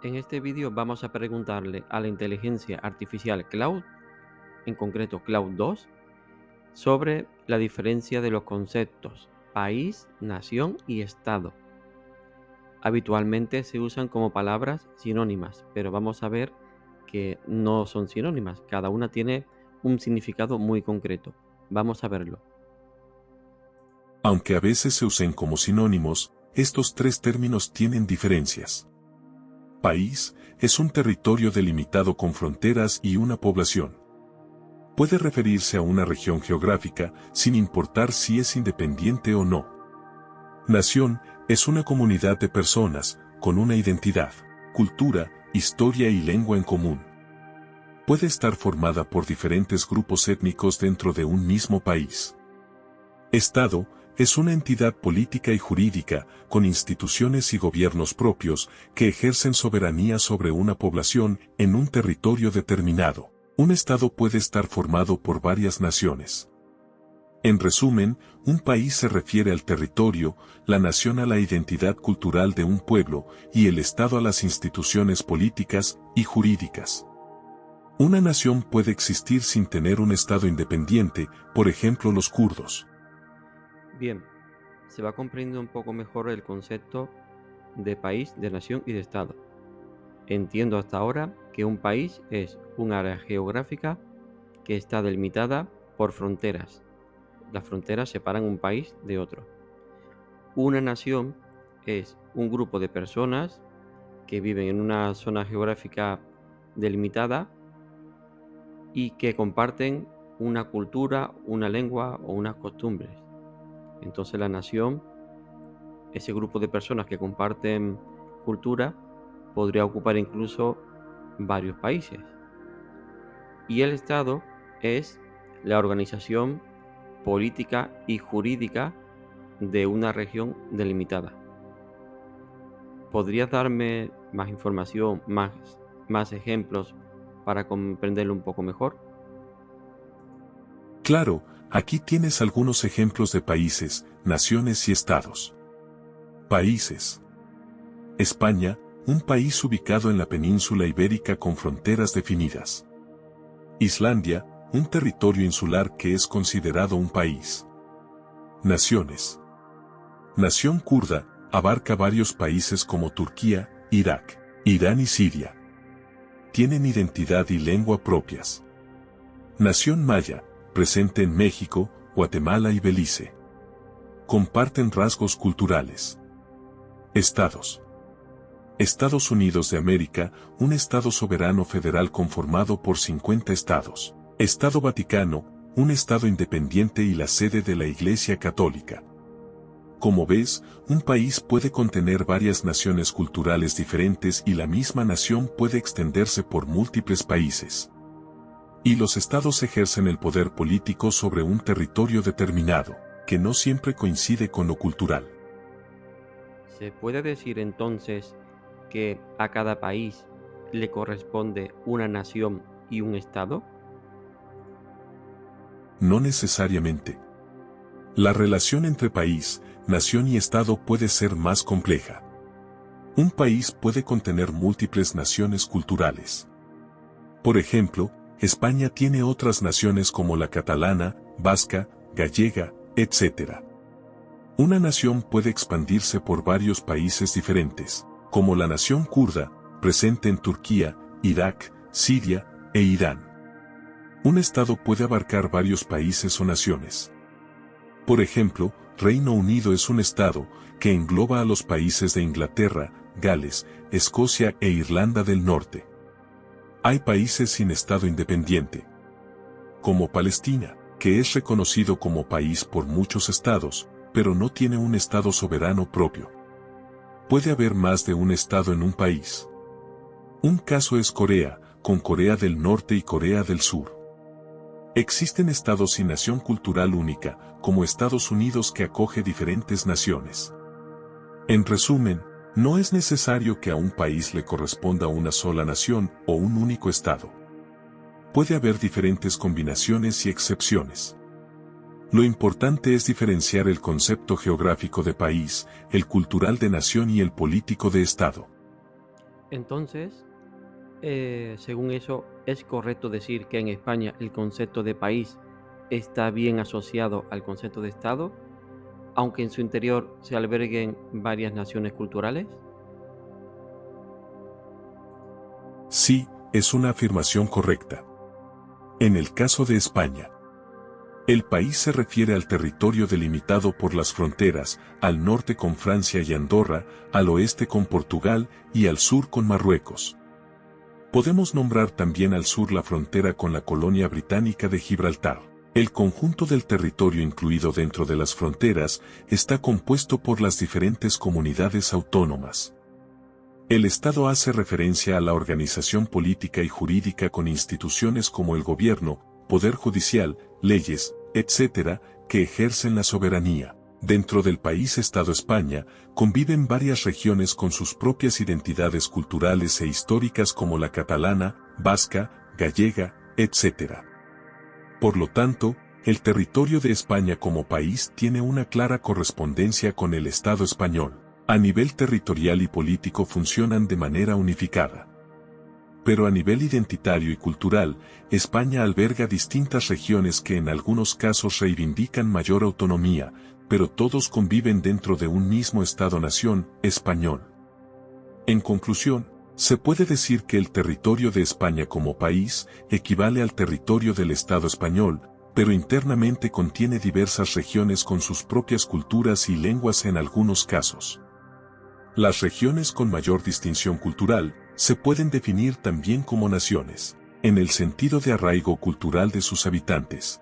En este vídeo vamos a preguntarle a la inteligencia artificial Cloud, en concreto Cloud 2, sobre la diferencia de los conceptos país, nación y estado. Habitualmente se usan como palabras sinónimas, pero vamos a ver que no son sinónimas. Cada una tiene un significado muy concreto. Vamos a verlo. Aunque a veces se usen como sinónimos, estos tres términos tienen diferencias. País es un territorio delimitado con fronteras y una población. Puede referirse a una región geográfica, sin importar si es independiente o no. Nación es una comunidad de personas, con una identidad, cultura, historia y lengua en común. Puede estar formada por diferentes grupos étnicos dentro de un mismo país. Estado es una entidad política y jurídica, con instituciones y gobiernos propios, que ejercen soberanía sobre una población en un territorio determinado. Un Estado puede estar formado por varias naciones. En resumen, un país se refiere al territorio, la nación a la identidad cultural de un pueblo, y el Estado a las instituciones políticas y jurídicas. Una nación puede existir sin tener un Estado independiente, por ejemplo los kurdos. Bien, se va comprendiendo un poco mejor el concepto de país, de nación y de estado. Entiendo hasta ahora que un país es un área geográfica que está delimitada por fronteras. Las fronteras separan un país de otro. Una nación es un grupo de personas que viven en una zona geográfica delimitada y que comparten una cultura, una lengua o unas costumbres. Entonces la nación, ese grupo de personas que comparten cultura, podría ocupar incluso varios países. Y el Estado es la organización política y jurídica de una región delimitada. ¿Podrías darme más información, más ejemplos para comprenderlo un poco mejor? Claro, aquí tienes algunos ejemplos de países, naciones y estados. Países. España, un país ubicado en la península ibérica con fronteras definidas. Islandia, un territorio insular que es considerado un país. Naciones. Nación kurda, abarca varios países como Turquía, Irak, Irán y Siria. Tienen identidad y lengua propias. Nación maya, presente en México, Guatemala y Belice. Comparten rasgos culturales. Estados. Estados Unidos de América, un estado soberano federal conformado por 50 estados. Estado Vaticano, un estado independiente y la sede de la Iglesia Católica. Como ves, un país puede contener varias naciones culturales diferentes y la misma nación puede extenderse por múltiples países. Y los estados ejercen el poder político sobre un territorio determinado, que no siempre coincide con lo cultural. ¿Se puede decir entonces que a cada país le corresponde una nación y un estado? No necesariamente. La relación entre país, nación y estado puede ser más compleja. Un país puede contener múltiples naciones culturales. Por ejemplo, España tiene otras naciones como la catalana, vasca, gallega, etc. Una nación puede expandirse por varios países diferentes, como la nación kurda, presente en Turquía, Irak, Siria e Irán. Un estado puede abarcar varios países o naciones. Por ejemplo, Reino Unido es un estado que engloba a los países de Inglaterra, Gales, Escocia e Irlanda del Norte. Hay países sin estado independiente, como Palestina, que es reconocido como país por muchos estados, pero no tiene un estado soberano propio. Puede haber más de un estado en un país. Un caso es Corea, con Corea del Norte y Corea del Sur. Existen estados sin nación cultural única, como Estados Unidos que acoge diferentes naciones. En resumen, no es necesario que a un país le corresponda una sola nación o un único estado. Puede haber diferentes combinaciones y excepciones. Lo importante es diferenciar el concepto geográfico de país, el cultural de nación y el político de estado. Entonces, según eso, ¿es correcto decir que en España el concepto de país está bien asociado al concepto de Estado, aunque en su interior se alberguen varias naciones culturales? Sí, es una afirmación correcta. En el caso de España, el país se refiere al territorio delimitado por las fronteras, al norte con Francia y Andorra, al oeste con Portugal y al sur con Marruecos. Podemos nombrar también al sur la frontera con la colonia británica de Gibraltar. El conjunto del territorio incluido dentro de las fronteras está compuesto por las diferentes comunidades autónomas. El Estado hace referencia a la organización política y jurídica con instituciones como el gobierno, poder judicial, leyes, etc., que ejercen la soberanía. Dentro del país Estado España, conviven varias regiones con sus propias identidades culturales e históricas como la catalana, vasca, gallega, etc. Por lo tanto, el territorio de España como país tiene una clara correspondencia con el Estado español. A nivel territorial y político funcionan de manera unificada. Pero a nivel identitario y cultural, España alberga distintas regiones que en algunos casos reivindican mayor autonomía, pero todos conviven dentro de un mismo Estado-nación, español. En conclusión, se puede decir que el territorio de España como país equivale al territorio del Estado español, pero internamente contiene diversas regiones con sus propias culturas y lenguas en algunos casos. Las regiones con mayor distinción cultural se pueden definir también como naciones, en el sentido de arraigo cultural de sus habitantes.